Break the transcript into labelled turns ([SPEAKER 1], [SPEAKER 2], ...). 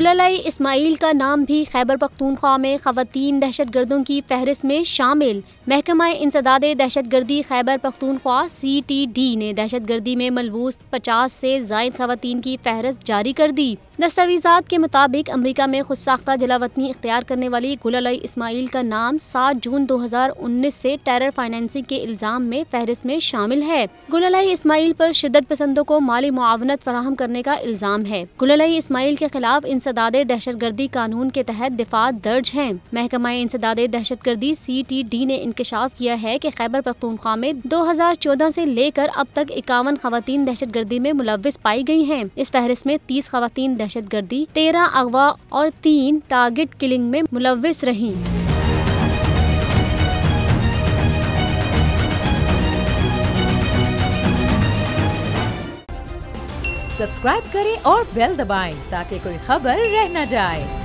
[SPEAKER 1] गुलालाई इस्माइल का नाम भी खैबर पख्तूनख्वा में ख़वातीन दहशतगर्दों की फहरिस्त में शामिल। महकमा इंसदादे दहशतगर्दी खैबर पख्तूनख्वा CTD ने दहशतगर्दी में मलबूस 50 से ज़ायद ख़वातीन की फहरिस्त जारी कर दी। दस्तावेज़ात के मुताबिक अमरीका में खुद साख्ता जलावतनी इख्तियार करने वाली गुलालाई इस्माइल का नाम 7 जून 2019 से टेरर फाइनेंसिंग के इल्ज़ाम में फहरिस्त में शामिल है। गुलालाई इस्माइल पर शिद्दत पसंदों को माली मुआवनत फराहम करने का इल्ज़ाम है। गुलालाई इस्माइल के खिलाफ इंसदादे दहशतगर्दी कानून के तहत दिफा दर्ज है। महकमा इंसदादे दहशतगर्दी CTD ने इंकशाफ किया है कि खैबर पख्तूनख्वा में 2014 से लेकर अब तक 51 ख़वातीन दहशतगर्दी में मुलव्विस पाई गई हैं। इस फहरिस्त में 30 ख़वातीन दहशतगर्दी, 13 अगवा और 3 टारगेट किलिंग में मुलव्विस रहीं।
[SPEAKER 2] सब्सक्राइब करें और बेल दबाएं ताकि कोई खबर रह न जाए।